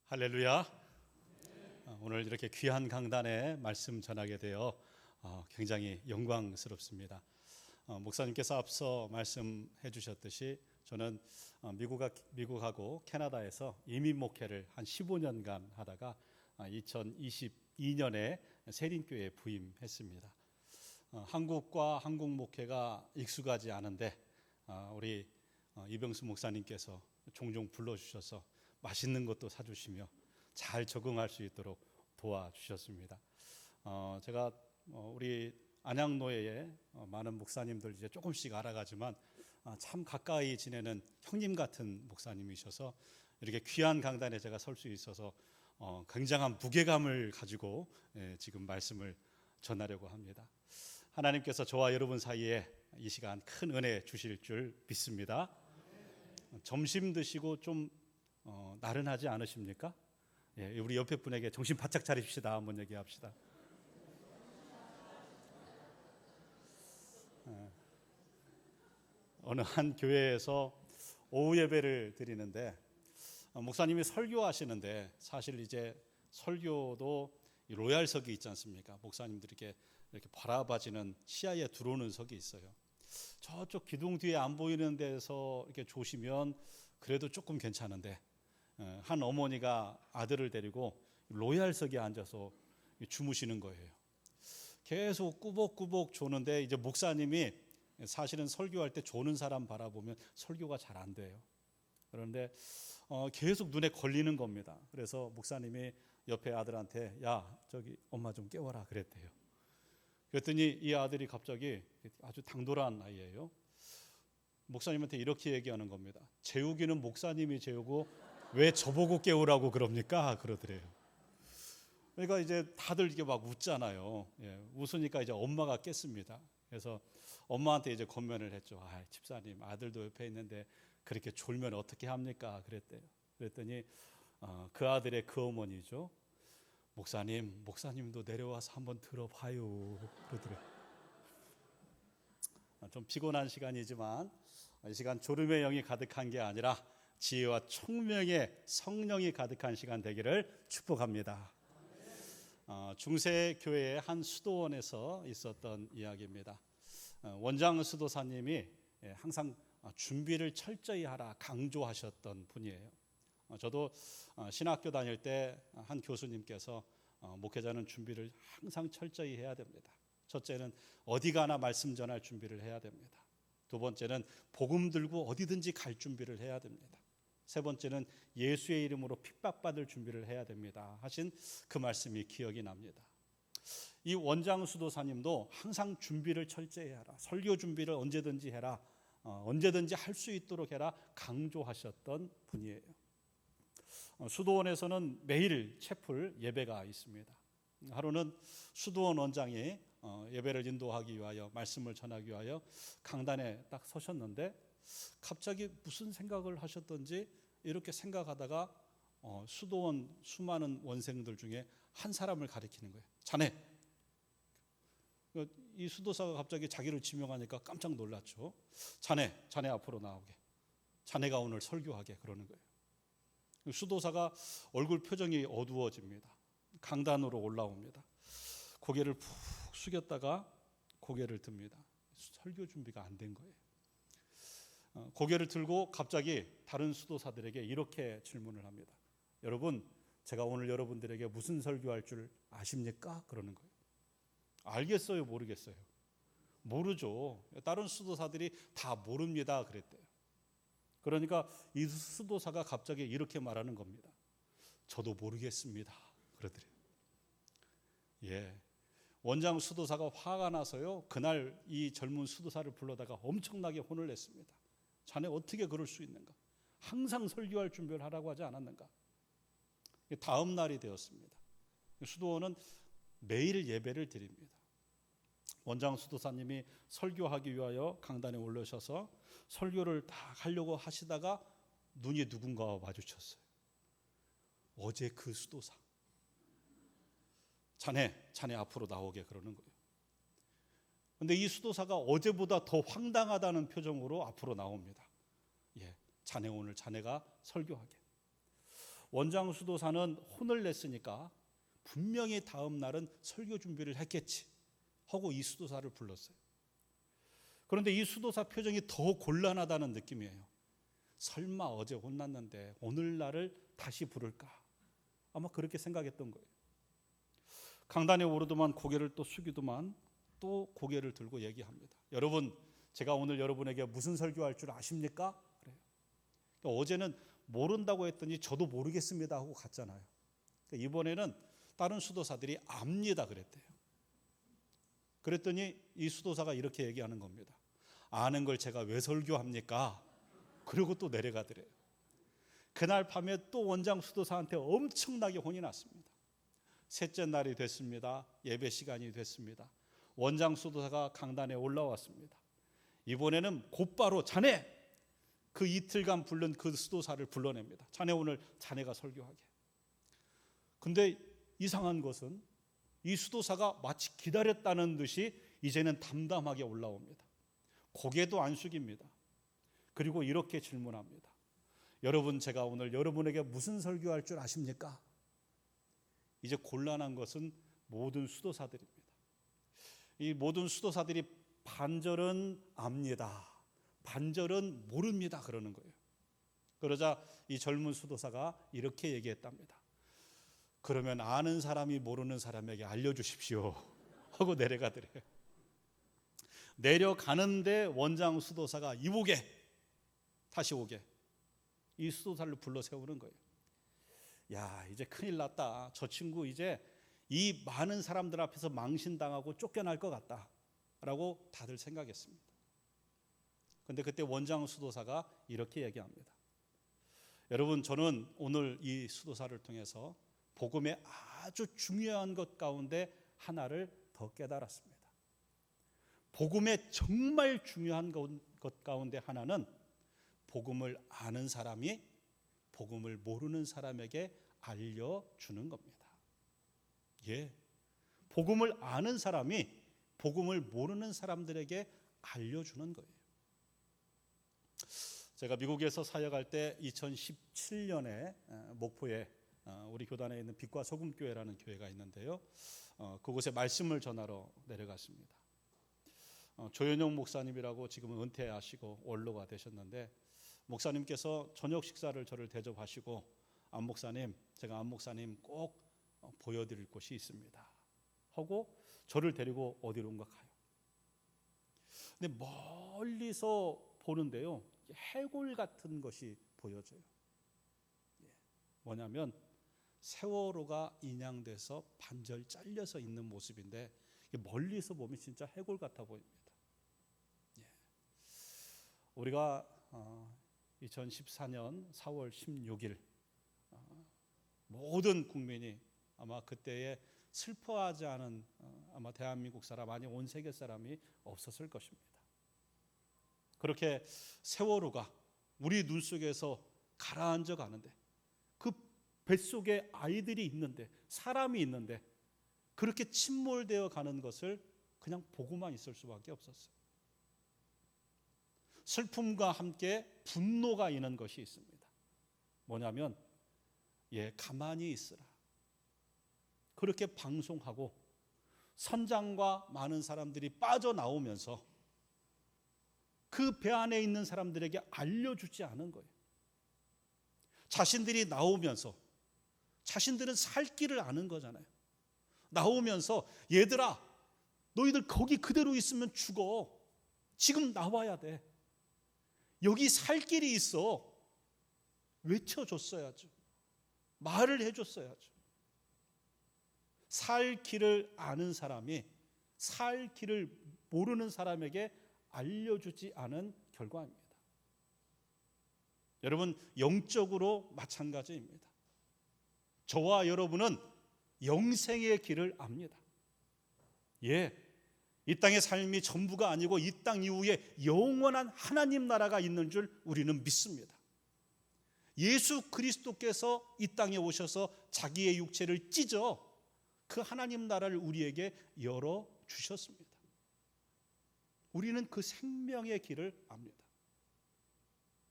할렐루야. 오늘 이렇게 귀한 강단에 말씀 전하게 되어 굉장히 영광스럽습니다. 목사님께서 앞서 말씀해 주셨듯이 저는 미국하고 캐나다에서 이민 목회를 한 15년간 하다가 2022년에 세린교회에 부임했습니다. 한국과 한국 목회가 익숙하지 않은데 우리 이병수 목사님께서 종종 불러주셔서 맛있는 것도 사주시며 잘 적응할 수 있도록 도와주셨습니다. 제가 우리 안양노예에 많은 목사님들 이제 조금씩 알아가지만 참 가까이 지내는 형님 같은 목사님이셔서 이렇게 귀한 강단에 제가 설 수 있어서 굉장한 무게감을 가지고 지금 말씀을 전하려고 합니다. 하나님께서 저와 여러분 사이에 이 시간 큰 은혜 주실 줄 믿습니다. 점심 드시고 좀 나른하지 않으십니까? 우리 옆에 분에게 정신 바짝 차립시다 한번 얘기합시다. 어느 한 교회에서 오후 예배를 드리는데 목사님이 설교하시는데 사실 이제 설교도 로얄석이 있지 않습니까? 목사님들이 이렇게 바라봐지는 시야에 들어오는 석이 있어요. 저쪽 기둥 뒤에 안 보이는 데서 이렇게 조시면 그래도 조금 괜찮은데 한 어머니가 아들을 데리고 로얄석에 앉아서 주무시는 거예요. 계속 꾸벅꾸벅 조는데 이제 목사님이 사실은 설교할 때 조는 사람 바라보면 설교가 잘 안 돼요. 그런데 계속 눈에 걸리는 겁니다. 그래서 목사님이 옆에 아들한테 야 저기 엄마 좀 깨워라 그랬대요. 그랬더니 이 아들이 갑자기 아주 당돌한 아이예요. 목사님한테 이렇게 얘기하는 겁니다. 재우기는 목사님이 재우고 왜 저보고 깨우라고 그럽니까? 그러더래요. 그러니까 이제 다들 이게 막 웃잖아요. 웃으니까 이제 엄마가 깼습니다. 그래서 엄마한테 이제 권면을 했죠. 집사님 아들도 옆에 있는데 그렇게 졸면 어떻게 합니까? 그랬대요. 그랬더니 그 아들의 그 어머니죠. 목사님도 내려와서 한번 들어봐요. 그러더래요. 좀 피곤한 시간이지만 이 시간 졸음의 영이 가득한 게 아니라 지혜와 총명의 성령이 가득한 시간 되기를 축복합니다. 중세교회의 한 수도원에서 있었던 이야기입니다. 원장 수도사님이 항상 준비를 철저히 하라 강조하셨던 분이에요. 저도 신학교 다닐 때 한 교수님께서 목회자는 준비를 항상 철저히 해야 됩니다. 첫째는 어디 가나 말씀 전할 준비를 해야 됩니다. 두 번째는 복음 들고 어디든지 갈 준비를 해야 됩니다. 세 번째는 예수의 이름으로 핍박받을 준비를 해야 됩니다 하신 그 말씀이 기억이 납니다. 이 원장 수도사님도 항상 준비를 철저히 해라. 설교 준비를 언제든지 해라. 언제든지 할 수 있도록 해라 강조하셨던 분이에요. 수도원에서는 매일 채플 예배가 있습니다. 하루는 수도원 원장이 예배를 인도하기 위하여 말씀을 전하기 위하여 강단에 딱 서셨는데 갑자기 무슨 생각을 하셨던지 이렇게 생각하다가 수도원 수많은 원생들 중에 한 사람을 가리키는 거예요. 자네. 이 수도사가 갑자기 자기를 지명하니까 깜짝 놀랐죠. 자네 앞으로 나오게. 자네가 오늘 설교하게 그러는 거예요. 수도사가 얼굴 표정이 어두워집니다. 강단으로 올라옵니다. 고개를 푹 숙였다가 고개를 듭니다. 설교 준비가 안 된 거예요. 고개를 들고 갑자기 다른 수도사들에게 이렇게 질문을 합니다. 여러분, 제가 오늘 여러분들에게 무슨 설교할 줄 아십니까? 그러는 거예요. 알겠어요? 모르겠어요? 모르죠. 다른 수도사들이 다 모릅니다. 그랬대요. 그러니까 이 수도사가 갑자기 이렇게 말하는 겁니다. 저도 모르겠습니다. 그러더래요. 원장 수도사가 화가 나서요. 그날 이 젊은 수도사를 불러다가 엄청나게 혼을 냈습니다. 자네 어떻게 그럴 수 있는가? 항상 설교할 준비를 하라고 하지 않았는가? 다음 날이 되었습니다. 수도원은 매일 예배를 드립니다. 원장 수도사님이 설교하기 위하여 강단에 올라오셔서 설교를 다 하려고 하시다가 눈이 누군가와 마주쳤어요. 어제 그 수도사. 자네 앞으로 나오게 그러는 거예요. 그런데 이 수도사가 어제보다 더 황당하다는 표정으로 앞으로 나옵니다. 자네 오늘 자네가 설교하게. 원장 수도사는 혼을 냈으니까 분명히 다음 날은 설교 준비를 했겠지 하고 이 수도사를 불렀어요. 그런데 이 수도사 표정이 더 곤란하다는 느낌이에요. 설마 어제 혼났는데 오늘날을 다시 부를까? 아마 그렇게 생각했던 거예요. 강단에 오르더만 고개를 또 숙이더만 또 고개를 들고 얘기합니다. 여러분, 제가 오늘 여러분에게 무슨 설교할 줄 아십니까? 그래요. 그러니까 어제는 모른다고 했더니 저도 모르겠습니다 하고 갔잖아요. 그러니까 이번에는 다른 수도사들이 압니다 그랬대요. 그랬더니 이 수도사가 이렇게 얘기하는 겁니다. 아는 걸 제가 왜 설교합니까? 그리고 또 내려가더래요. 그날 밤에 또 원장 수도사한테 엄청나게 혼이 났습니다. 셋째 날이 됐습니다. 예배 시간이 됐습니다. 원장 수도사가 강단에 올라왔습니다. 이번에는 곧바로 자네, 그 이틀간 부른 그 수도사를 불러냅니다. 자네 오늘 자네가 설교하게. 근데 이상한 것은 이 수도사가 마치 기다렸다는 듯이 이제는 담담하게 올라옵니다. 고개도 안 숙입니다. 그리고 이렇게 질문합니다. 여러분, 제가 오늘 여러분에게 무슨 설교할 줄 아십니까? 이제 곤란한 것은 모든 수도사들입니다. 이 모든 수도사들이 반절은 압니다, 반절은 모릅니다 그러는 거예요. 그러자 이 젊은 수도사가 이렇게 얘기했답니다. 그러면 아는 사람이 모르는 사람에게 알려주십시오 하고 내려가더래요. 내려가는데 원장 수도사가 이보게, 다시 오게, 이 수도사를 불러 세우는 거예요. 야, 이제 큰일 났다. 저 친구 이제 이 많은 사람들 앞에서 망신당하고 쫓겨날 것 같다 라고 다들 생각했습니다. 그런데 그때 원장 수도사가 이렇게 얘기합니다. 여러분, 저는 오늘 이 수도사를 통해서 복음의 아주 중요한 것 가운데 하나를 더 깨달았습니다. 복음의 정말 중요한 것 가운데 하나는 복음을 아는 사람이 복음을 모르는 사람에게 알려주는 겁니다. 예, 복음을 아는 사람이 복음을 모르는 사람들에게 알려주는 거예요. 제가 미국에서 사역할 때 2017년에 목포에 우리 교단에 있는 빛과 소금 교회라는 교회가 있는데요. 그곳에 말씀을 전하러 내려갔습니다. 조현영 목사님이라고 지금은 은퇴하시고 원로가 되셨는데, 목사님께서 저녁 식사를 저를 대접하시고, 안 목사님, 제가 안 목사님 꼭 보여드릴 곳이 있습니다 하고 저를 데리고 어디론가 가요. 근데 멀리서 보는데요, 해골 같은 것이 보여져요. 뭐냐면 세월호가 인양돼서 반절 잘려서 있는 모습인데, 멀리서 보면 진짜 해골 같아 보입니다. 우리가 2014년 4월 16일 모든 국민이 아마 그때에 슬퍼하지 않은 아마 대한민국 사람, 아니 온 세계 사람이 없었을 것입니다. 그렇게 세월호가 우리 눈 속에서 가라앉아 가는데, 그 뱃속에 아이들이 있는데, 사람이 있는데, 그렇게 침몰되어 가는 것을 그냥 보고만 있을 수밖에 없었어요. 슬픔과 함께 분노가 있는 것이 있습니다. 뭐냐면 가만히 있으라, 그렇게 방송하고 선장과 많은 사람들이 빠져나오면서 그 배 안에 있는 사람들에게 알려주지 않은 거예요. 자신들이 나오면서, 자신들은 살 길을 아는 거잖아요. 나오면서 얘들아, 너희들 거기 그대로 있으면 죽어. 지금 나와야 돼. 여기 살 길이 있어. 외쳐줬어야죠. 말을 해줬어야죠. 살 길을 아는 사람이 살 길을 모르는 사람에게 알려주지 않은 결과입니다. 여러분, 영적으로 마찬가지입니다. 저와 여러분은 영생의 길을 압니다. 이 땅의 삶이 전부가 아니고 이 땅 이후에 영원한 하나님 나라가 있는 줄 우리는 믿습니다. 예수 그리스도께서 이 땅에 오셔서 자기의 육체를 찢어 그 하나님 나라를 우리에게 열어주셨습니다. 우리는 그 생명의 길을 압니다.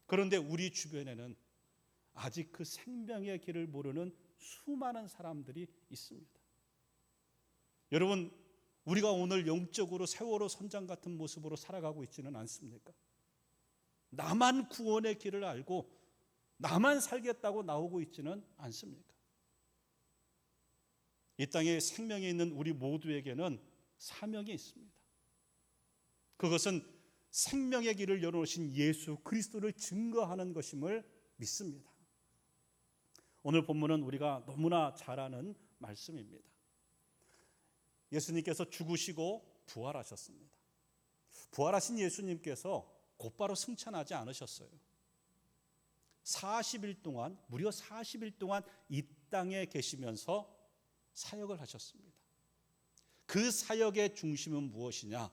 그런데 우리 주변에는 아직 그 생명의 길을 모르는 수많은 사람들이 있습니다. 여러분, 우리가 오늘 영적으로 세월호 선장 같은 모습으로 살아가고 있지는 않습니까? 나만 구원의 길을 알고 나만 살겠다고 나오고 있지는 않습니까? 이 땅에 생명이 있는 우리 모두에게는 사명이 있습니다. 그것은 생명의 길을 열어놓으신 예수 그리스도를 증거하는 것임을 믿습니다. 오늘 본문은 우리가 너무나 잘 아는 말씀입니다. 예수님께서 죽으시고 부활하셨습니다. 부활하신 예수님께서 곧바로 승천하지 않으셨어요. 40일 동안, 무려 40일 동안 이 땅에 계시면서 사역을 하셨습니다. 그 사역의 중심은 무엇이냐?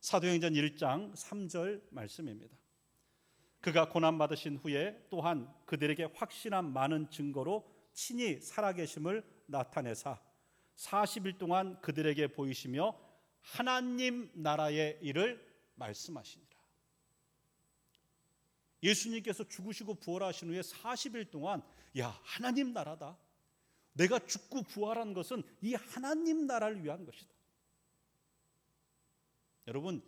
사도행전 1장 3절 말씀입니다. 그가 고난받으신 후에 또한 그들에게 확실한 많은 증거로 친히 살아계심을 나타내사 40일 동안 그들에게 보이시며 하나님 나라의 일을 말씀하시니라. 예수님께서 죽으시고 부활하신 후에 40일 동안 하나님 나라다. 내가 죽고 부활한 것은 이 하나님 나라를 위한 것이다. 여러분,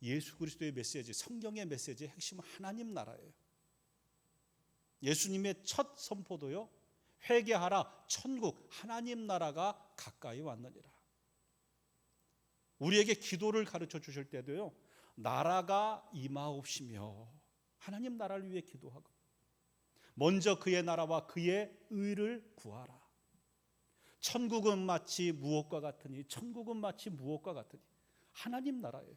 예수 그리스도의 메시지, 성경의 메시지의 핵심은 하나님 나라예요. 예수님의 첫 선포도요, 회개하라, 천국, 하나님 나라가 가까이 왔느니라. 우리에게 기도를 가르쳐 주실 때도요, 나라가 임하옵시며 하나님 나라를 위해 기도하고 먼저 그의 나라와 그의 의를 구하라. 천국은 마치 무엇과 같으니, 천국은 마치 무엇과 같으니 하나님 나라예요.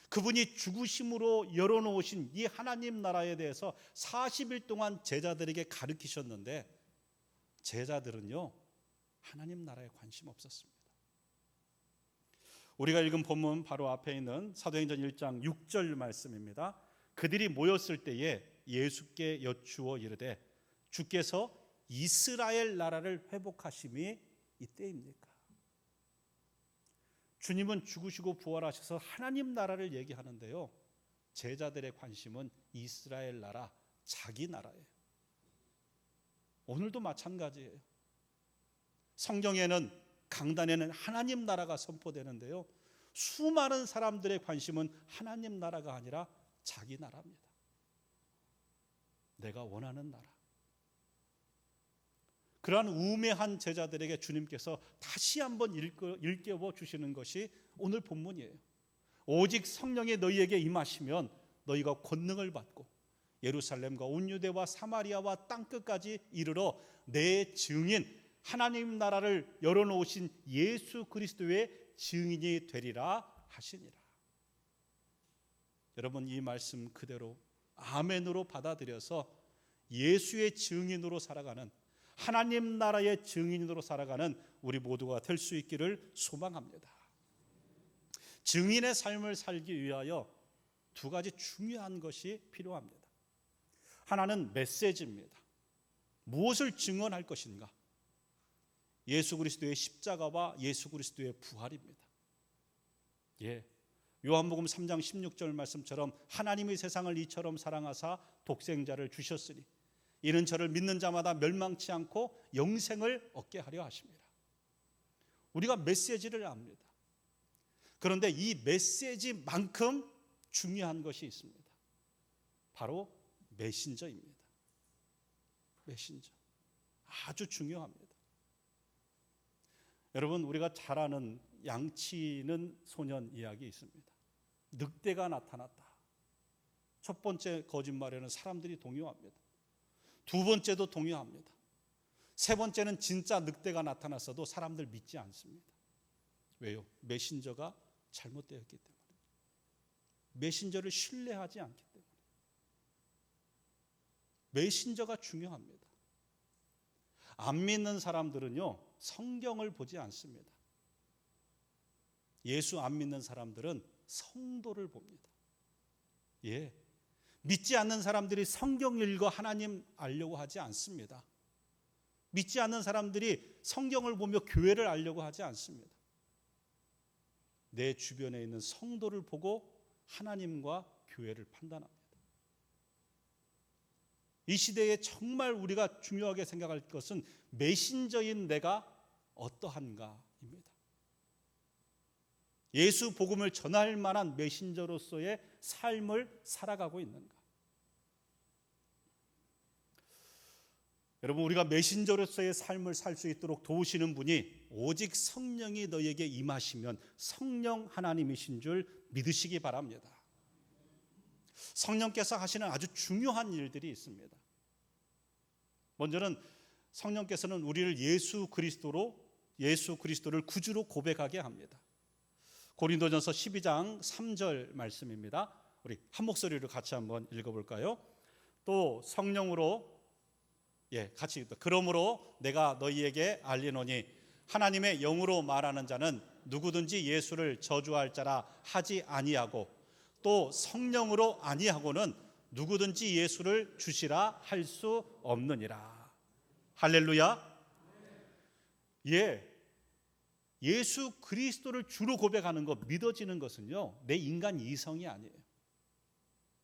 그분이 죽으심으로 열어놓으신 이 하나님 나라에 대해서 40일 동안 제자들에게 가르치셨는데 제자들은요, 하나님 나라에 관심 없었습니다. 우리가 읽은 본문 바로 앞에 있는 사도행전 1장 6절 말씀입니다. 그들이 모였을 때에 예수께 여쭈어 이르되 주께서 이스라엘 나라를 회복하심이 이때입니까? 주님은 죽으시고 부활하셔서 하나님 나라를 얘기하는데요, 제자들의 관심은 이스라엘 나라, 자기 나라예요. 오늘도 마찬가지예요. 성경에는, 강단에는 하나님 나라가 선포되는데요, 수많은 사람들의 관심은 하나님 나라가 아니라 자기 나라입니다. 내가 원하는 나라. 그러한 우매한 제자들에게 주님께서 다시 한번 일깨워 주시는 것이 오늘 본문이에요. 오직 성령이 너희에게 임하시면 너희가 권능을 받고 예루살렘과 온 유대와 사마리아와 땅끝까지 이르러 내 증인, 하나님 나라를 열어놓으신 예수 그리스도의 증인이 되리라 하시니라. 여러분, 이 말씀 그대로 아멘으로 받아들여서 예수의 증인으로 살아가는, 하나님 나라의 증인으로 살아가는 우리 모두가 될 수 있기를 소망합니다. 증인의 삶을 살기 위하여 두 가지 중요한 것이 필요합니다. 하나는 메시지입니다. 무엇을 증언할 것인가? 예수 그리스도의 십자가와 예수 그리스도의 부활입니다. 요한복음 3장 16절 말씀처럼 하나님의 세상을 이처럼 사랑하사 독생자를 주셨으니 이는 저를 믿는 자마다 멸망치 않고 영생을 얻게 하려 하십니다. 우리가 메시지를 압니다. 그런데 이 메시지만큼 중요한 것이 있습니다. 바로 메신저입니다. 메신저. 아주 중요합니다. 여러분, 우리가 잘 아는 양치는 소년 이야기 있습니다. 늑대가 나타났다. 첫 번째 거짓말에는 사람들이 동요합니다. 두 번째도 동요합니다. 세 번째는 진짜 늑대가 나타났어도 사람들 믿지 않습니다. 왜요? 메신저가 잘못되었기 때문에. 메신저를 신뢰하지 않기 때문에. 메신저가 중요합니다. 안 믿는 사람들은요, 성경을 보지 않습니다. 예수 안 믿는 사람들은 성도를 봅니다. 믿지 않는 사람들이 성경 읽어 하나님 알려고 하지 않습니다. 믿지 않는 사람들이 성경을 보며 교회를 알려고 하지 않습니다. 내 주변에 있는 성도를 보고 하나님과 교회를 판단합니다. 이 시대에 정말 우리가 중요하게 생각할 것은 메신저인 내가 어떠한가입니다. 예수 복음을 전할 만한 메신저로서의 삶을 살아가고 있는가? 여러분, 우리가 메신저로서의 삶을 살 수 있도록 도우시는 분이 오직 성령이 너희에게 임하시면 성령 하나님이신 줄 믿으시기 바랍니다. 성령께서 하시는 아주 중요한 일들이 있습니다. 먼저는 성령께서는 우리를 예수 그리스도를 구주로 고백하게 합니다. 고린도전서 12장 3절 말씀입니다. 우리 한 목소리로 같이 한번 읽어볼까요? 또 성령으로 같이 읽다. 그러므로 내가 너희에게 알리노니 하나님의 영으로 말하는 자는 누구든지 예수를 저주할 자라 하지 아니하고 또 성령으로 아니하고는 누구든지 예수를 주시라 할 수 없느니라. 할렐루야. 예수 그리스도를 주로 고백하는 것, 믿어지는 것은요, 내 인간 이성이 아니에요.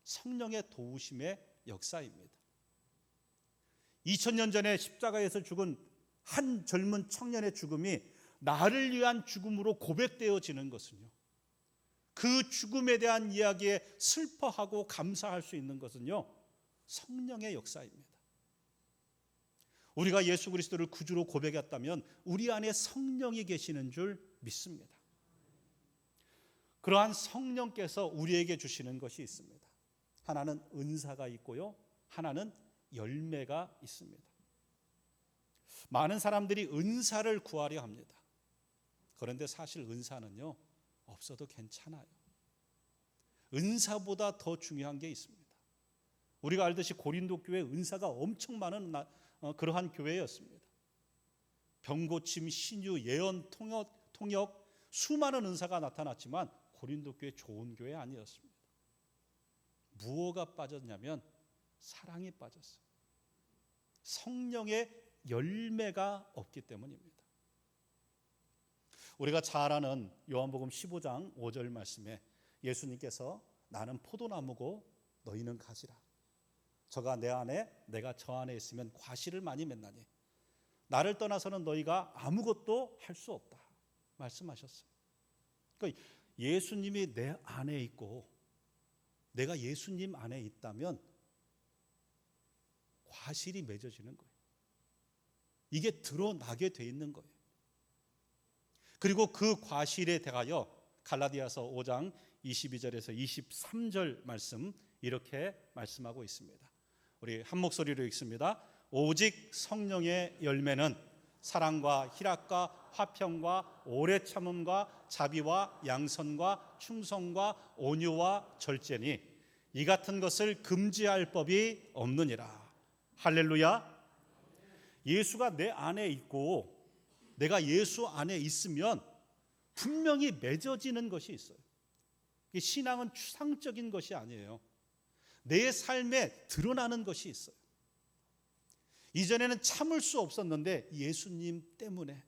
성령의 도우심의 역사입니다. 2000년 전에 십자가에서 죽은 한 젊은 청년의 죽음이 나를 위한 죽음으로 고백되어지는 것은요, 그 죽음에 대한 이야기에 슬퍼하고 감사할 수 있는 것은요, 성령의 역사입니다. 우리가 예수 그리스도를 구주로 고백했다면 우리 안에 성령이 계시는 줄 믿습니다. 그러한 성령께서 우리에게 주시는 것이 있습니다. 하나는 은사가 있고요, 하나는 열매가 있습니다. 많은 사람들이 은사를 구하려 합니다. 그런데 사실 은사는요, 없어도 괜찮아요. 은사보다 더 중요한 게 있습니다. 우리가 알듯이 고린도 교회 은사가 엄청 많은 그러한 교회였습니다. 병고침, 신유, 예언, 통역 수많은 은사가 나타났지만 고린도 교회 좋은 교회 아니었습니다. 무엇가 빠졌냐면 사랑이 빠졌어요. 성령의 열매가 없기 때문입니다. 우리가 잘 아는 요한복음 15장 5절 말씀에 예수님께서 나는 포도나무고 너희는 가지라. 저가 내 안에 내가 저 안에 있으면 과실을 많이 맺나니 나를 떠나서는 너희가 아무것도 할 수 없다 말씀하셨어요. 그러니까 예수님이 내 안에 있고 내가 예수님 안에 있다면 과실이 맺어지는 거예요. 이게 드러나게 돼 있는 거예요. 그리고 그 과실에 대하여 갈라디아서 5장 22절에서 23절 말씀 이렇게 말씀하고 있습니다. 우리 한 목소리로 읽습니다. 오직 성령의 열매는 사랑과 희락과 화평과 오래 참음과 자비와 양선과 충성과 온유와 절제니 이 같은 것을 금지할 법이 없느니라. 할렐루야. 예수가 내 안에 있고 내가 예수 안에 있으면 분명히 맺어지는 것이 있어요. 신앙은 추상적인 것이 아니에요. 내 삶에 드러나는 것이 있어요. 이전에는 참을 수 없었는데 예수님 때문에,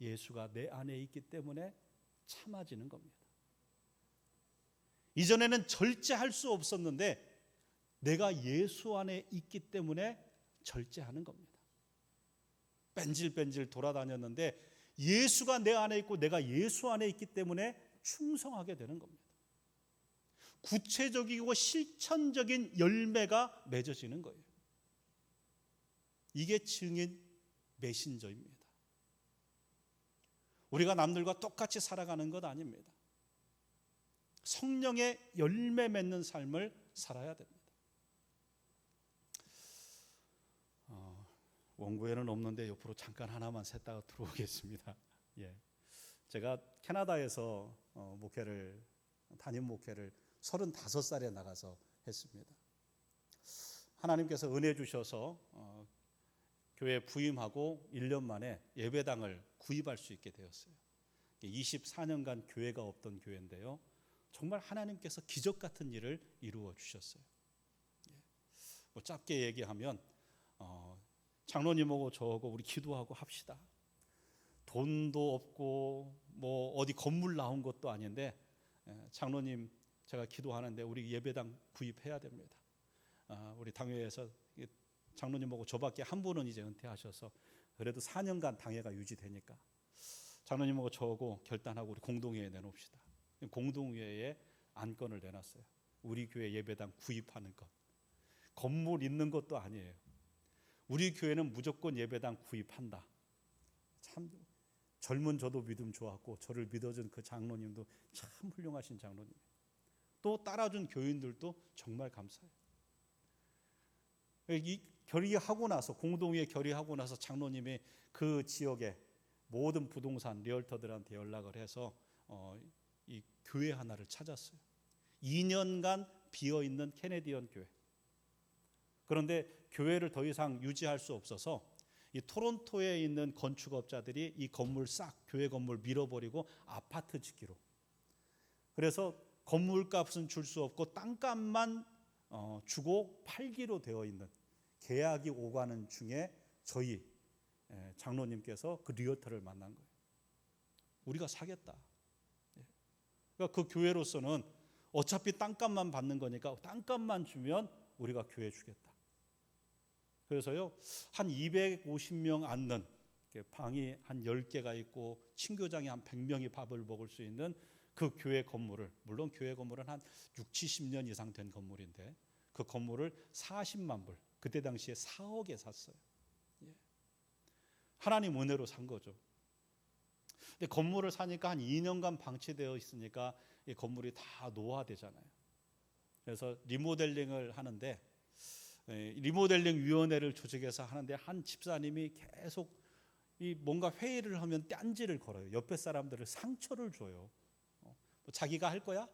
예수가 내 안에 있기 때문에 참아지는 겁니다. 이전에는 절제할 수 없었는데 내가 예수 안에 있기 때문에 절제하는 겁니다. 뺀질뺀질 돌아다녔는데 예수가 내 안에 있고 내가 예수 안에 있기 때문에 충성하게 되는 겁니다. 구체적이고 실천적인 열매가 맺어지는 거예요. 이게 증인 메신저입니다. 우리가 남들과 똑같이 살아가는 것 아닙니다. 성령의 열매 맺는 삶을 살아야 됩니다. 원고에는 없는데 옆으로 잠깐 하나만 샜다가 들어오겠습니다. 제가 캐나다에서 담임 목회를 35살에 나가서 했습니다. 하나님께서 은혜 주셔서 교회 부임하고 1년 만에 예배당을 구입할 수 있게 되었어요. 24년간 교회가 없던 교회인데요. 정말 하나님께서 기적 같은 일을 이루어 주셨어요. 짧게 얘기하면 장로님하고 저하고 우리 기도하고 합시다. 돈도 없고 뭐 어디 건물 나온 것도 아닌데 장로님 제가 기도하는데 우리 예배당 구입해야 됩니다. 우리 당회에서 장로님하고 저밖에 한 분은 이제 은퇴하셔서 그래도 4년간 당회가 유지되니까 장로님하고 저하고 결단하고 우리 공동회에 내놓읍시다. 공동회에 안건을 내놨어요. 우리 교회 예배당 구입하는 것. 건물 있는 것도 아니에요. 우리 교회는 무조건 예배당 구입한다. 참 젊은 저도 믿음 좋았고 저를 믿어준 그 장로님도 참 훌륭하신 장로님. 또 따라준 교인들도 정말 감사해요. 이 결의하고 나서 공동회에 결의하고 나서 장로님이 그 지역에 모든 부동산 리얼터들한테 연락을 해서 이 교회 하나를 찾았어요. 2년간 비어있는 캐네디언 교회. 그런데 교회를 더 이상 유지할 수 없어서 이 토론토에 있는 건축업자들이 이 건물 싹 교회 건물 밀어버리고 아파트 짓기로. 그래서 건물값은 줄 수 없고 땅값만 주고 팔기로 되어 있는 계약이 오가는 중에 저희 장로님께서 그 리얼터를 만난 거예요. 우리가 사겠다. 그러니까 그 교회로서는 어차피 땅값만 받는 거니까 땅값만 주면 우리가 교회 주겠다. 그래서요, 한 250명 앉는 방이 한 10개가 있고 친교장이 한 100명이 밥을 먹을 수 있는 그 교회 건물을, 물론 교회 건물은 한 6, 70년 이상 된 건물인데 그 건물을 40만 불, 그때 당시에 4억에 샀어요. 하나님 은혜로 산 거죠. 근데 건물을 사니까 한 2년간 방치되어 있으니까 이 건물이 다 노화되잖아요. 그래서 리모델링을 하는데 리모델링 위원회를 조직해서 하는데 한 집사님이 계속 이 뭔가 회의를 하면 딴지를 걸어요. 옆에 사람들을 상처를 줘요. 자기가 할 거야?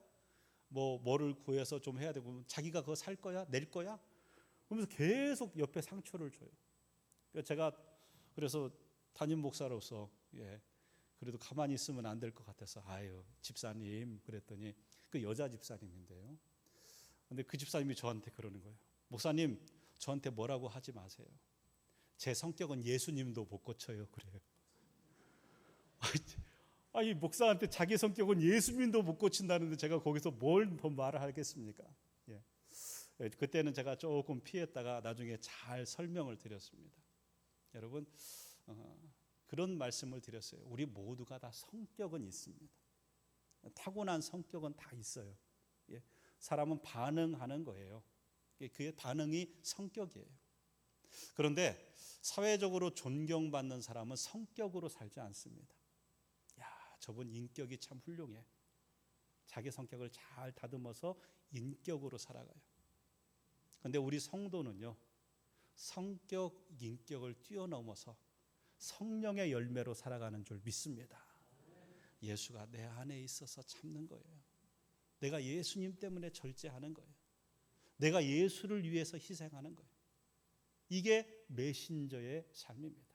뭐를 구해서 좀 해야 되고 자기가 그거 살 거야? 낼 거야? 그러면서 계속 옆에 상처를 줘요. 제가 그래서 담임 목사로서 그래도 가만히 있으면 안 될 것 같아서 아유 집사님 그랬더니 그 여자 집사님인데요. 근데 그 집사님이 저한테 그러는 거예요. 목사님 저한테 뭐라고 하지 마세요. 제 성격은 예수님도 못 고쳐요. 그래요. 아니 목사한테 자기 성격은 예수님도 못 고친다는데 제가 거기서 뭘 더 말을 하겠습니까? 그때는 제가 조금 피했다가 나중에 잘 설명을 드렸습니다. 여러분 그런 말씀을 드렸어요. 우리 모두가 다 성격은 있습니다. 타고난 성격은 다 있어요. 사람은 반응하는 거예요. 그의 반응이 성격이에요. 그런데 사회적으로 존경받는 사람은 성격으로 살지 않습니다. 야, 저분 인격이 참 훌륭해. 자기 성격을 잘 다듬어서 인격으로 살아가요. 그런데 우리 성도는요, 성격, 인격을 뛰어넘어서 성령의 열매로 살아가는 줄 믿습니다. 예수가 내 안에 있어서 참는 거예요. 내가 예수님 때문에 절제하는 거예요. 내가 예수를 위해서 희생하는 거예요. 이게 메신저의 삶입니다.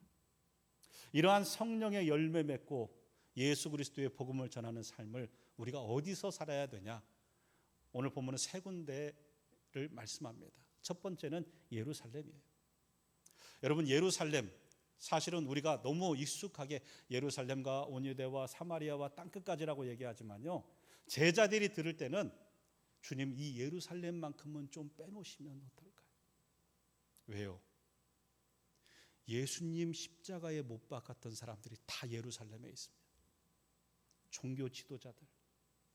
이러한 성령의 열매 맺고 예수 그리스도의 복음을 전하는 삶을 우리가 어디서 살아야 되냐? 오늘 본문은 세 군데를 말씀합니다. 첫 번째는 예루살렘이에요. 여러분 예루살렘 사실은 우리가 너무 익숙하게 예루살렘과 온유대와 사마리아와 땅끝까지라고 얘기하지만요. 제자들이 들을 때는 주님 이 예루살렘만큼은 좀 빼놓으시면 어떨까요? 왜요? 예수님 십자가에 못 박았던 사람들이 다 예루살렘에 있습니다. 종교 지도자들,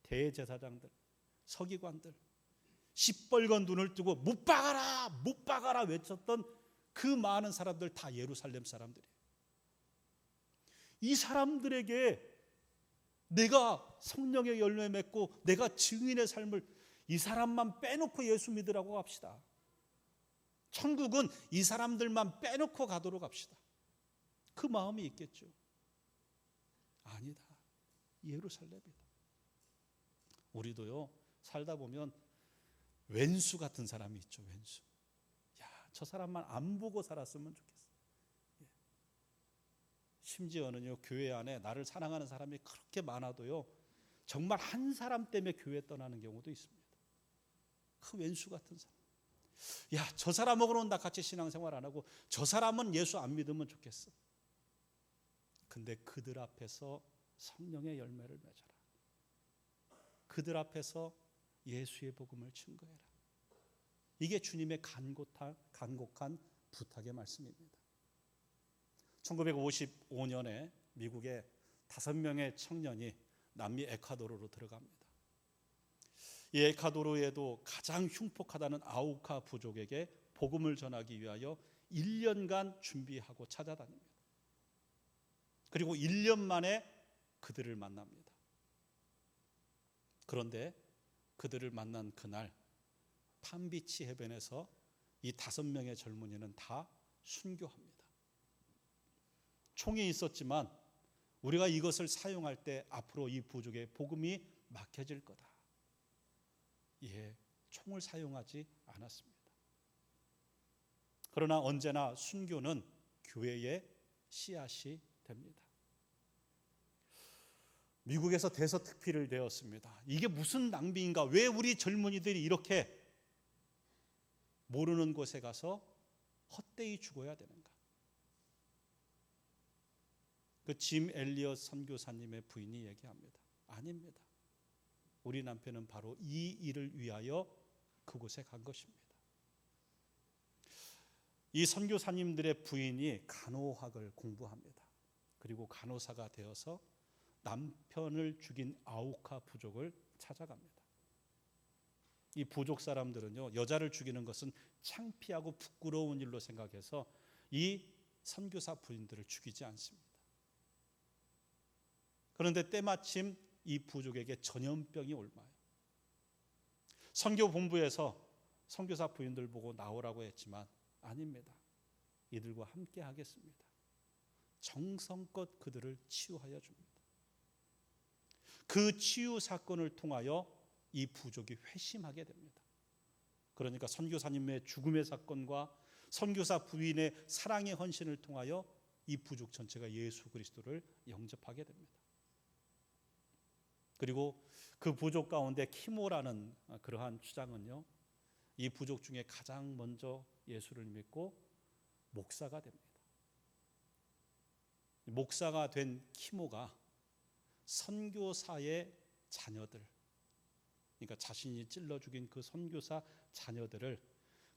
대제사장들, 서기관들, 시뻘건 눈을 뜨고 못 박아라, 못 박아라 외쳤던 그 많은 사람들 다 예루살렘 사람들이에요. 이 사람들에게 내가 성령의 열매 맺고 내가 증인의 삶을 이 사람만 빼놓고 예수 믿으라고 합시다. 천국은 이 사람들만 빼놓고 가도록 합시다. 그 마음이 있겠죠. 아니다. 예루살렘이다. 우리도요 살다 보면 왼수 같은 사람이 있죠. 왼수. 야, 저 사람만 안 보고 살았으면 좋겠어. 심지어는요 교회 안에 나를 사랑하는 사람이 그렇게 많아도요 정말 한 사람 때문에 교회 떠나는 경우도 있습니다. 그 왼수 같은 사람. 야, 저 사람하고는 나 같이 신앙생활 안 하고 저 사람은 예수 안 믿으면 좋겠어. 근데 그들 앞에서 성령의 열매를 맺어라. 그들 앞에서 예수의 복음을 증거해라. 이게 주님의 간곡한 부탁의 말씀입니다. 1955년에 미국의 5명의 청년이 남미 에콰도르로 들어갑니다. 이 에콰도르에도 가장 흉폭하다는 아우카 부족에게 복음을 전하기 위하여 1년간 준비하고 찾아다닙니다. 그리고 1년 만에 그들을 만납니다. 그런데 그들을 만난 그날 팜비치 해변에서 이 5명의 젊은이는 다 순교합니다. 총이 있었지만 우리가 이것을 사용할 때 앞으로 이 부족의 복음이 막혀질 거다. 총을 사용하지 않았습니다. 그러나 언제나 순교는 교회의 씨앗이 됩니다. 미국에서 대서특필을 되었습니다. 이게 무슨 낭비인가? 왜 우리 젊은이들이 이렇게 모르는 곳에 가서 헛되이 죽어야 되는가? 그 짐 엘리엇 선교사님의 부인이 얘기합니다. 아닙니다. 우리 남편은 바로 이 일을 위하여 그곳에 간 것입니다. 이 선교사님들의 부인이 간호학을 공부합니다. 그리고 간호사가 되어서 남편을 죽인 아우카 부족을 찾아갑니다. 이 부족 사람들은요, 여자를 죽이는 것은 창피하고 부끄러운 일로 생각해서 이 선교사 부인들을 죽이지 않습니다. 그런데 때마침 이 부족에게 전염병이 옮아요. 선교 본부에서 선교사 부인들 보고 나오라고 했지만 아닙니다. 이들과 함께 하겠습니다. 정성껏 그들을 치유하여 줍니다. 그 치유 사건을 통하여 이 부족이 회심하게 됩니다. 그러니까 선교사님의 죽음의 사건과 선교사 부인의 사랑의 헌신을 통하여 이 부족 전체가 예수 그리스도를 영접하게 됩니다. 그리고 그 부족 가운데 키모라는 그러한 추장은요, 이 부족 중에 가장 먼저 예수를 믿고 목사가 됩니다. 목사가 된 키모가 선교사의 자녀들, 그러니까 자신이 찔러 죽인 그 선교사 자녀들을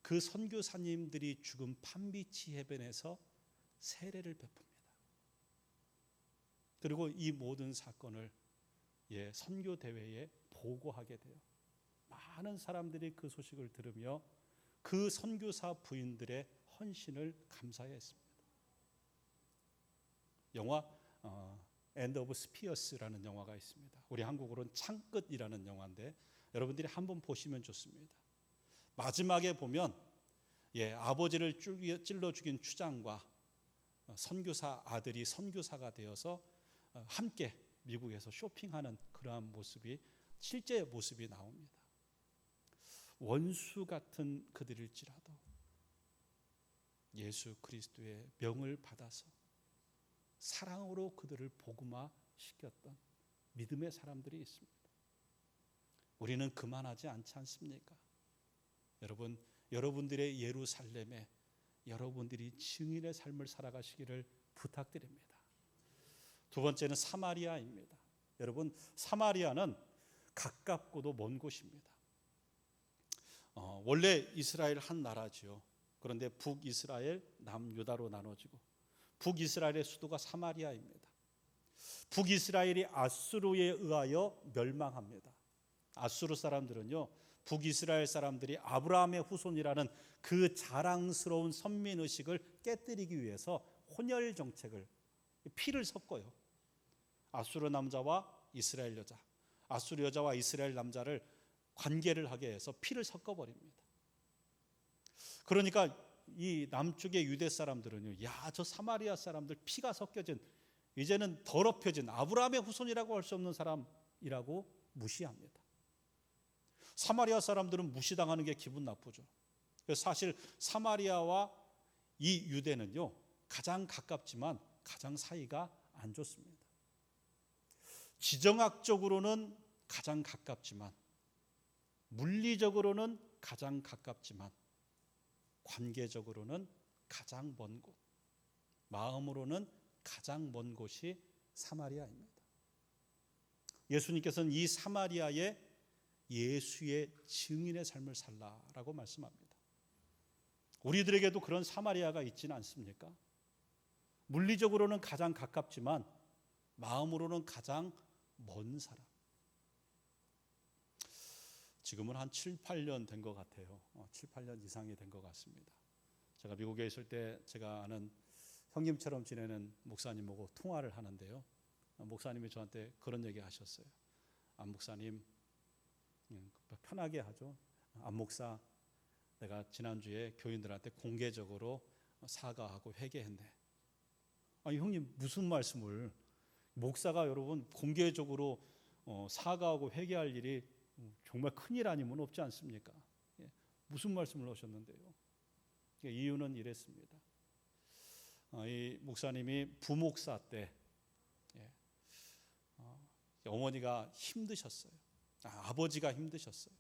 그 선교사님들이 죽은 팜비치 해변에서 세례를 베풉니다. 그리고 이 모든 사건을 선교 대회에 보고하게 돼요. 많은 사람들이 그 소식을 들으며 그 선교사 부인들의 헌신을 감사했습니다. 영화 엔드 오브 스피어스라는 영화가 있습니다. 우리 한국어로는 창끝이라는 영화인데 여러분들이 한번 보시면 좋습니다. 마지막에 보면 아버지를 찔러 죽인 추장과 선교사 아들이 선교사가 되어서 함께 미국에서 쇼핑하는 그러한 모습이 실제 모습이 나옵니다. 원수 같은 그들일지라도 예수 그리스도의 명을 받아서 사랑으로 그들을 복음화 시켰던 믿음의 사람들이 있습니다. 우리는 그만하지 않지 않습니까? 여러분, 여러분들의 예루살렘에 여러분들이 증인의 삶을 살아가시기를 부탁드립니다. 두 번째는 사마리아입니다. 여러분, 사마리아는 가깝고도 먼 곳입니다. 원래 이스라엘 한 나라지요. 그런데 북이스라엘, 남유다로 나눠지고 북이스라엘의 수도가 사마리아입니다. 북이스라엘이 아수르에 의하여 멸망합니다. 아수르 사람들은요, 북이스라엘 사람들이 아브라함의 후손이라는 그 자랑스러운 선민의식을 깨뜨리기 위해서 혼혈 정책을, 피를 섞어요. 아수르 남자와 이스라엘 여자, 아수르 여자와 이스라엘 남자를 관계를 하게 해서 피를 섞어버립니다. 그러니까 이 남쪽의 유대 사람들은요, 저 사마리아 사람들 피가 섞여진, 이제는 더럽혀진 아브라함의 후손이라고 할 수 없는 사람이라고 무시합니다. 사마리아 사람들은 무시당하는 게 기분 나쁘죠. 그래서 사실 사마리아와 이 유대는요, 가장 가깝지만 가장 사이가 안 좋습니다. 지정학적으로는 가장 가깝지만 물리적으로는 가장 가깝지만 관계적으로는 가장 먼 곳, 마음으로는 가장 먼 곳이 사마리아입니다. 예수님께서는 이 사마리아에 예수의 증인의 삶을 살라라고 말씀합니다. 우리들에게도 그런 사마리아가 있지는 않습니까? 물리적으로는 가장 가깝지만 마음으로는 가장 먼 사람. 지금은 한 7, 8년 된 것 같아요. 7, 8년 이상이 된 것 같습니다. 제가 미국에 있을 때 제가 아는 형님처럼 지내는 목사님하고 통화를 하는데요. 목사님이 저한테 그런 얘기 하셨어요. 안 목사님, 편하게 하죠. 안 목사, 내가 지난주에 교인들한테 공개적으로 사과하고 회개했네. 아니 형님 무슨 말씀을, 목사가 여러분 공개적으로 사과하고 회개할 일이 정말 큰일 아니면 없지 않습니까? 무슨 말씀을 하셨는데요? 이유는 이랬습니다. 이 목사님이 부목사 때 어머니가 힘드셨어요. 아버지가 힘드셨어요.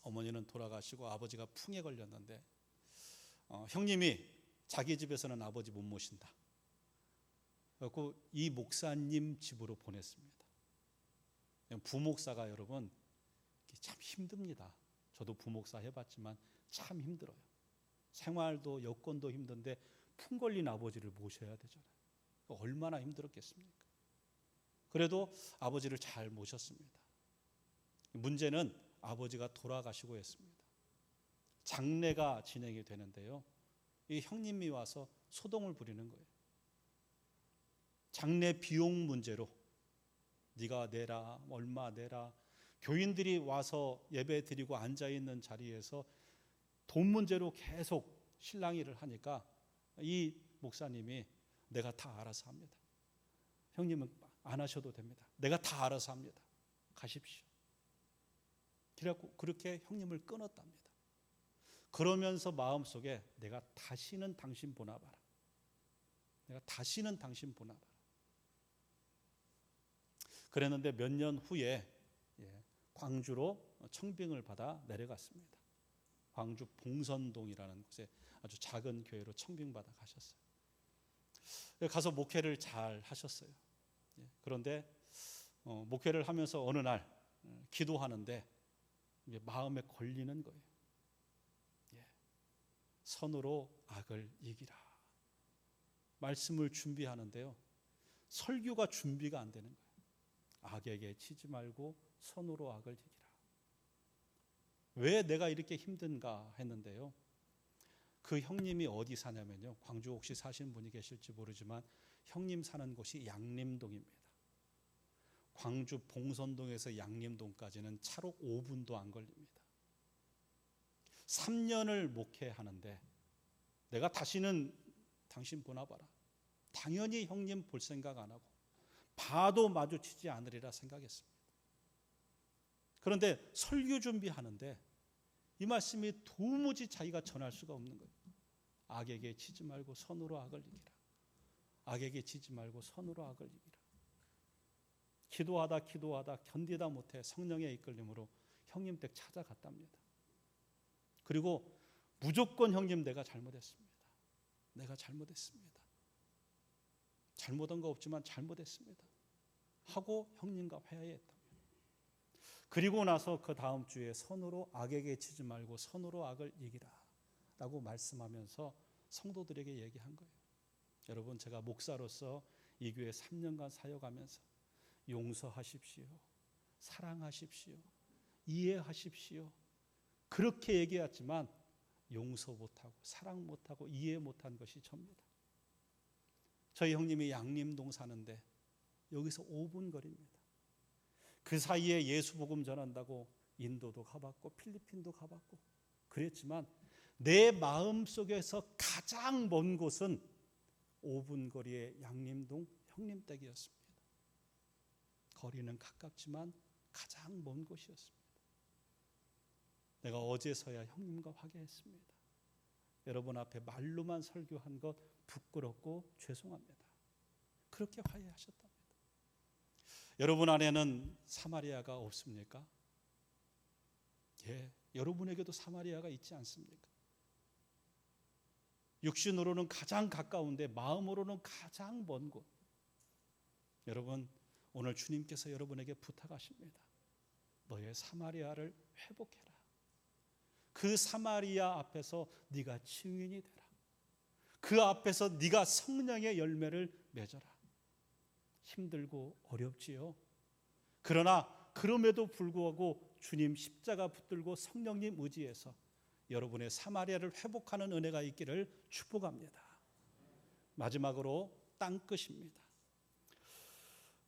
어머니는 돌아가시고 아버지가 풍에 걸렸는데 형님이 자기 집에서는 아버지 못 모신다. 그래서 이 목사님 집으로 보냈습니다. 부목사가 여러분 참 힘듭니다. 저도 부목사 해봤지만 참 힘들어요. 생활도 여건도 힘든데 풍 걸린 아버지를 모셔야 되잖아요. 얼마나 힘들었겠습니까? 그래도 아버지를 잘 모셨습니다. 문제는 아버지가 돌아가시고 했습니다. 장례가 진행이 되는데요. 이 형님이 와서 소동을 부리는 거예요. 장례 비용 문제로 네가 내라, 얼마 내라. 교인들이 와서 예배 드리고 앉아있는 자리에서 돈 문제로 계속 실랑이를 하니까 이 목사님이 내가 다 알아서 합니다. 형님은 안 하셔도 됩니다. 내가 다 알아서 합니다. 가십시오. 그래갖고 그렇게 형님을 끊었답니다. 그러면서 마음속에 내가 다시는 당신 보나봐라. 내가 다시는 당신 보나봐라. 그랬는데 몇 년 후에 광주로 청빙을 받아 내려갔습니다. 광주 봉선동이라는 곳에 아주 작은 교회로 청빙받아 가셨어요. 가서 목회를 잘 하셨어요. 그런데 목회를 하면서 어느 날 기도하는데 마음에 걸리는 거예요. 선으로 악을 이기라. 말씀을 준비하는데요. 설교가 준비가 안 되는 거예요. 악에게 치지 말고 선으로 악을 이기라. 왜 내가 이렇게 힘든가 했는데요. 그 형님이 어디 사냐면요. 광주 혹시 사시는 분이 계실지 모르지만 형님 사는 곳이 양림동입니다. 광주 봉선동에서 양림동까지는 차로 5분도 안 걸립니다. 3년을 목회하는데 내가 다시는 당신 보나봐라. 당연히 형님 볼 생각 안 하고 봐도 마주치지 않으리라 생각했습니다. 그런데 설교 준비하는데 이 말씀이 도무지 자기가 전할 수가 없는 거예요. 악에게 치지 말고 선으로 악을 이기라. 악에게 치지 말고 선으로 악을 이기라. 기도하다 견디다 못해 성령의 이끌림으로 형님 댁 찾아갔답니다. 그리고 무조건 형님 내가 잘못했습니다. 내가 잘못했습니다. 잘못한 거 없지만 잘못했습니다. 하고 형님과 회의했답니다. 그리고 나서 그 다음 주에 선으로 악에게 치지 말고 선으로 악을 이기라 라고 말씀하면서 성도들에게 얘기한 거예요. 여러분 제가 목사로서 이 교회 3년간 사역하면서 용서하십시오. 사랑하십시오. 이해하십시오. 그렇게 얘기했지만 용서 못하고 사랑 못하고 이해 못한 것이 접니다. 저희 형님이 양림동 사는데 여기서 5분 거리입니다. 그 사이에 예수 복음 전한다고 인도도 가봤고 필리핀도 가봤고 그랬지만 내 마음속에서 가장 먼 곳은 5분 거리의 양림동 형님 댁이었습니다. 거리는 가깝지만 가장 먼 곳이었습니다. 내가 어제서야 형님과 화해했습니다. 여러분 앞에 말로만 설교한 것 부끄럽고 죄송합니다. 그렇게 화해하셨답니다. 여러분 안에는 사마리아가 없습니까? 예, 여러분에게도 사마리아가 있지 않습니까? 육신으로는 가장 가까운데 마음으로는 가장 먼 곳. 여러분 오늘 주님께서 여러분에게 부탁하십니다. 너의 사마리아를 회복해라. 그 사마리아 앞에서 네가 증인이 되라. 그 앞에서 네가 성령의 열매를 맺어라. 힘들고 어렵지요. 그러나 그럼에도 불구하고 주님 십자가 붙들고 성령님 의지해서 여러분의 사마리아를 회복하는 은혜가 있기를 축복합니다. 마지막으로 땅끝입니다.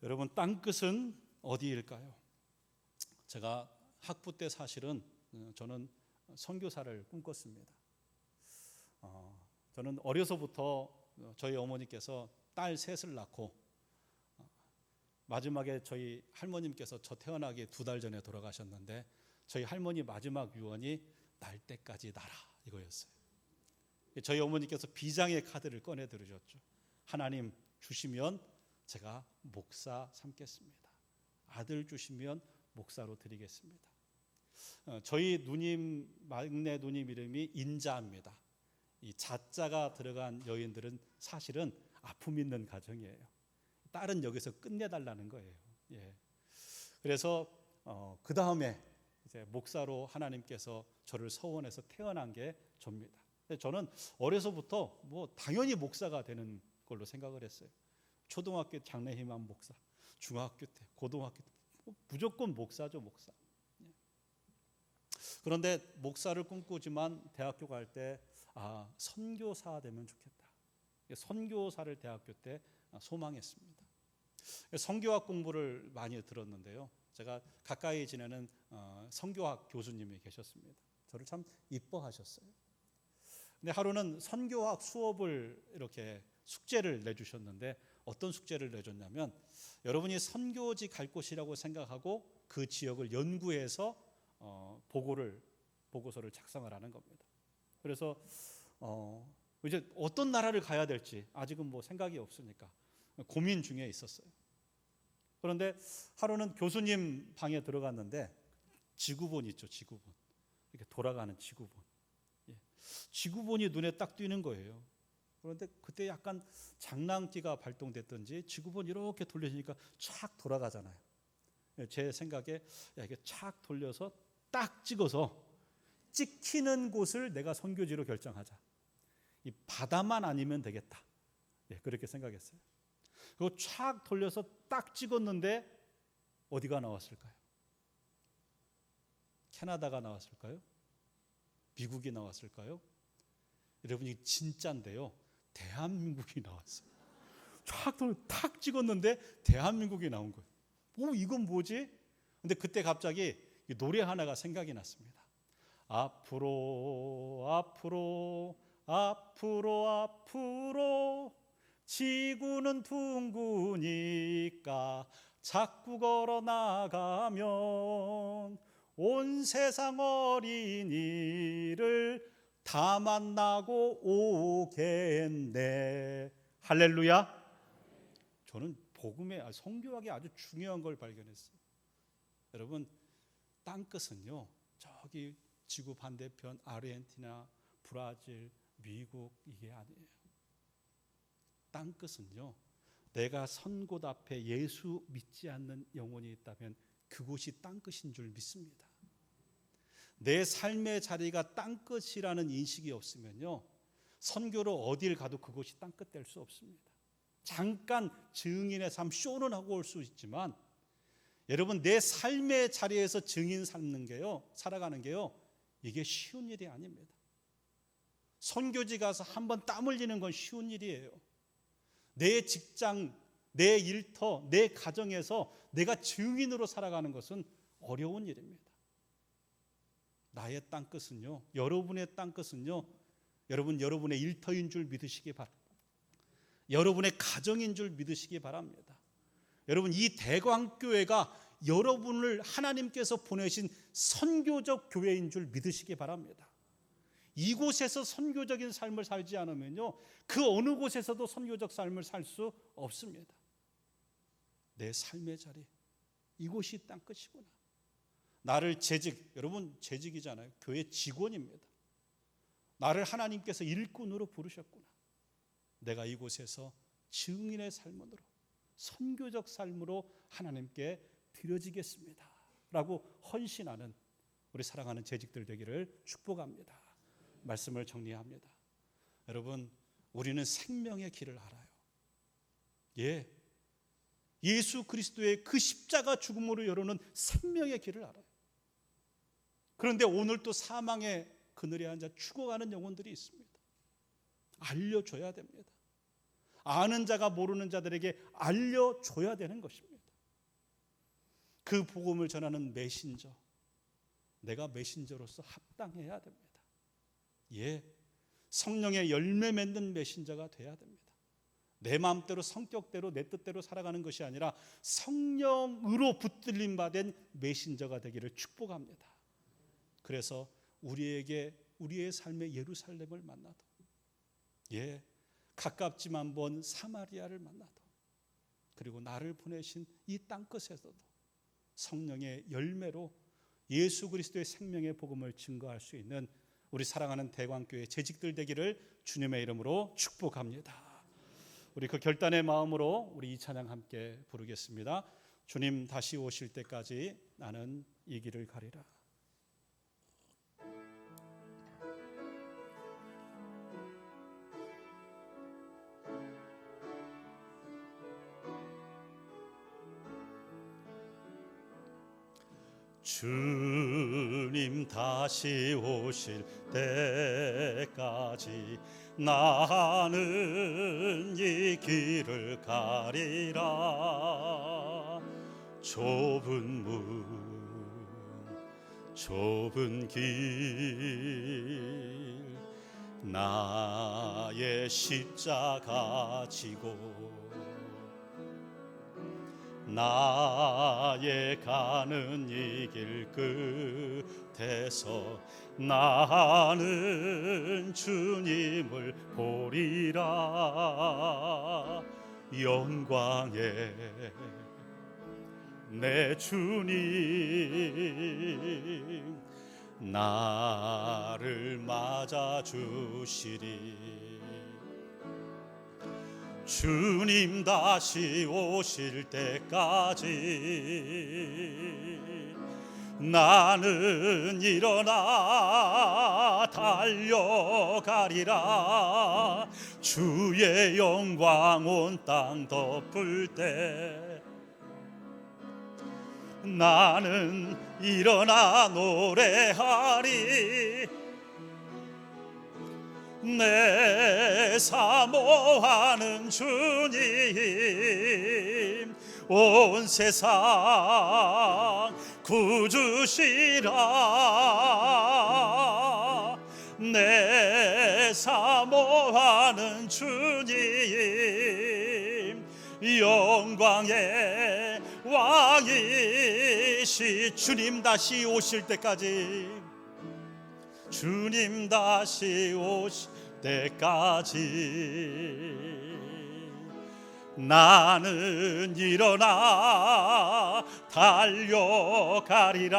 여러분, 땅끝은 어디일까요? 제가 학부 때 사실은 저는 선교사를 꿈꿨습니다. 저는 어려서부터 저희 어머니께서 딸 셋을 낳고 마지막에 저희 할머님께서 저 태어나기 2달 전에 돌아가셨는데 저희 할머니 마지막 유언이 날 때까지 날아 이거였어요. 저희 어머니께서 비장의 카드를 꺼내 들으셨죠. 하나님 주시면 제가 목사 삼겠습니다. 아들 주시면 목사로 드리겠습니다. 저희 누님, 막내 누님 이름이 인자입니다. 이 자자가 들어간 여인들은 사실은 아픔 있는 가정이에요. 딸은 여기서 끝내달라는 거예요. 예. 그래서 그 다음에 이제 목사로 하나님께서 저를 서원해서 태어난 게 접니다. 저는 어려서부터 뭐 당연히 목사가 되는 걸로 생각을 했어요. 초등학교 장래희망 목사, 중학교 때, 고등학교 때 무조건 목사죠, 목사. 그런데 목사를 꿈꾸지만 대학교 갈 때 선교사 되면 좋겠다. 선교사를 대학교 때 소망했습니다. 선교학 공부를 많이 들었는데요. 제가 가까이 지내는 선교학 교수님이 계셨습니다. 저를 참 이뻐하셨어요. 근데 하루는 선교학 수업을 이렇게 숙제를 내주셨는데 어떤 숙제를 내줬냐면 여러분이 선교지 갈 곳이라고 생각하고 그 지역을 연구해서 보고서를 작성을 하는 겁니다. 그래서 이제 어떤 나라를 가야 될지 아직은 뭐 생각이 없으니까 고민 중에 있었어요. 그런데 하루는 교수님 방에 들어갔는데 지구본 있죠, 지구본. 이렇게 돌아가는 지구본. 지구본이 눈에 딱 띄는 거예요. 그런데 그때 약간 장난기가 발동됐던지 지구본 이렇게 돌려지니까 촥 돌아가잖아요. 제 생각에 이게 촥 돌려서 딱 찍어서 찍히는 곳을 내가 선교지로 결정하자. 이 바다만 아니면 되겠다. 그렇게 생각했어요. 그리고 촥 돌려서 딱 찍었는데 어디가 나왔을까요? 캐나다가 나왔을까요? 미국이 나왔을까요? 여러분, 이 진짜인데요. 대한민국이 나왔어요. 탁 찍었는데 대한민국이 나온 거예요. 이건 뭐지? 근데 그때 갑자기 노래 하나가 생각이 났습니다. 앞으로 앞으로 앞으로 앞으로 지구는 둥그니까 자꾸 걸어 나가면 온 세상 어린이를 다 만나고 오겠네. 할렐루야. 저는 복음의 선교학이 아주 중요한 걸 발견했어요. 여러분, 땅끝은요 저기 지구 반대편 아르헨티나, 브라질, 미국 이게 아니에요. 땅끝은요 내가 선 곳 앞에 예수 믿지 않는 영혼이 있다면 그곳이 땅끝인 줄 믿습니다. 내 삶의 자리가 땅끝이라는 인식이 없으면요 선교로 어딜 가도 그곳이 땅끝 될 수 없습니다. 잠깐 증인의 삶 쇼는 하고 올 수 있지만 여러분 내 삶의 자리에서 증인 삼는 게요, 살아가는 게요, 이게 쉬운 일이 아닙니다. 선교지 가서 한번 땀 흘리는 건 쉬운 일이에요. 내 직장, 내 일터, 내 가정에서 내가 증인으로 살아가는 것은 어려운 일입니다. 나의 땅끝은요, 여러분의 땅끝은요, 여러분의 일터인 줄 믿으시기 바랍니다. 여러분의 가정인 줄 믿으시기 바랍니다. 여러분, 이 대광교회가 여러분을 하나님께서 보내신 선교적 교회인 줄 믿으시기 바랍니다. 이곳에서 선교적인 삶을 살지 않으면요 그 어느 곳에서도 선교적 삶을 살 수 없습니다. 내 삶의 자리, 이곳이 땅끝이구나. 나를 재직, 여러분 재직이잖아요. 교회 직원입니다. 나를 하나님께서 일꾼으로 부르셨구나. 내가 이곳에서 증인의 삶으로, 선교적 삶으로 하나님께 드려지겠습니다 라고 헌신하는 우리 사랑하는 재직들 되기를 축복합니다. 말씀을 정리합니다. 여러분, 우리는 생명의 길을 알아요. 예수 그리스도의 그 십자가 죽음으로 열어놓은 생명의 길을 알아요. 그런데 오늘 또 사망의 그늘에 앉아 죽어가는 영혼들이 있습니다. 알려줘야 됩니다. 아는 자가 모르는 자들에게 알려줘야 되는 것입니다. 그 복음을 전하는 메신저, 내가 메신저로서 합당해야 됩니다. 성령의 열매 맺는 메신저가 돼야 됩니다. 내 마음대로 성격대로 내 뜻대로 살아가는 것이 아니라 성령으로 붙들림 받은 메신저가 되기를 축복합니다. 그래서 우리의 삶의 예루살렘을 만나도, 가깝지만 먼 사마리아를 만나도, 그리고 나를 보내신 이 땅끝에서도 성령의 열매로 예수 그리스도의 생명의 복음을 증거할 수 있는 우리 사랑하는 대광교회 재직들 되기를 주님의 이름으로 축복합니다. 우리 그 결단의 마음으로 우리 이 찬양 함께 부르겠습니다. 주님 다시 오실 때까지 나는 이 길을 가리라. 주님 다시 오실 때까지 나는 이 길을 가리라. 좁은 문, 좁은 길, 나의 십자가 지고 나의 가는 이 길 끝에서 나는 주님을 보리라. 영광의 내 주님 나를 맞아주시리. 주님 다시 오실 때까지 나는 일어나 달려가리라. 주의 영광 온 땅 덮을 때 나는 일어나 노래하리. 내 사모하는 주님 온 세상 구주시라. 내 사모하는 주님 영광의 왕이시. 주님 다시 오실 때까지, 주님 다시 오실 때까지 나는 일어나 달려가리라.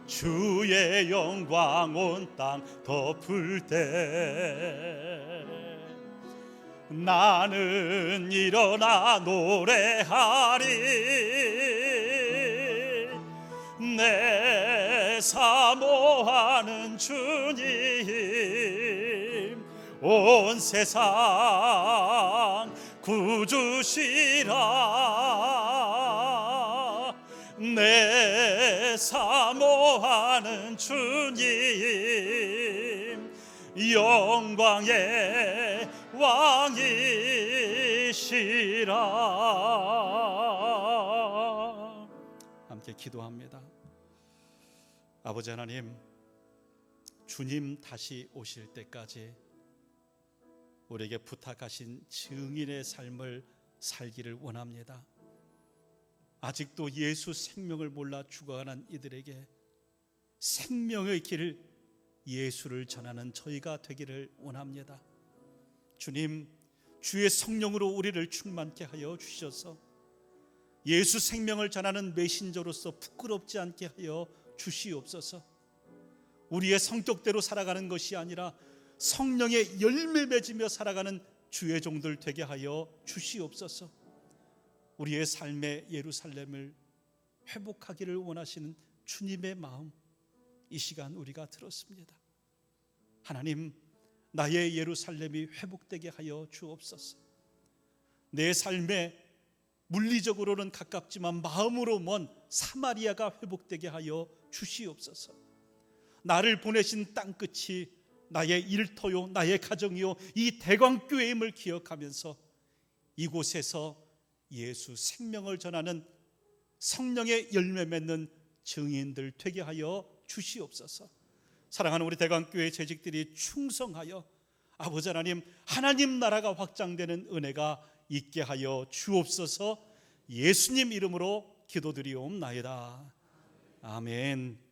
주의 영광 온 땅 덮을 때 나는 일어나 노래하리. 내 사모하는 주님 온 세상 구주시라. 내 사모하는 주님 영광의 왕이시라. 함께 기도합니다. 아버지 하나님, 주님 다시 오실 때까지 우리에게 부탁하신 증인의 삶을 살기를 원합니다. 아직도 예수 생명을 몰라 죽어가는 이들에게 생명의 길을, 예수를 전하는 저희가 되기를 원합니다. 주님, 주의 성령으로 우리를 충만케 하여 주셔서 예수 생명을 전하는 메신저로서 부끄럽지 않게 하여 주시옵소서. 우리의 성격대로 살아가는 것이 아니라 성령의 열매 맺으며 살아가는 주의 종들 되게 하여 주시옵소서. 우리의 삶의 예루살렘을 회복하기를 원하시는 주님의 마음, 이 시간 우리가 들었습니다. 하나님, 나의 예루살렘이 회복되게 하여 주옵소서. 내 삶에 물리적으로는 가깝지만 마음으로 먼 사마리아가 회복되게 하여 주시옵소서. 나를 보내신 땅끝이 나의 일터요, 나의 가정이요, 이 대광교회임을 기억하면서 이곳에서 예수 생명을 전하는 성령의 열매 맺는 증인들 되게 하여 주시옵소서. 사랑하는 우리 대광교회 재직들이 충성하여 아버지 하나님, 하나님 나라가 확장되는 은혜가 있게 하여 주옵소서. 예수님 이름으로 기도드리옵나이다. 아멘.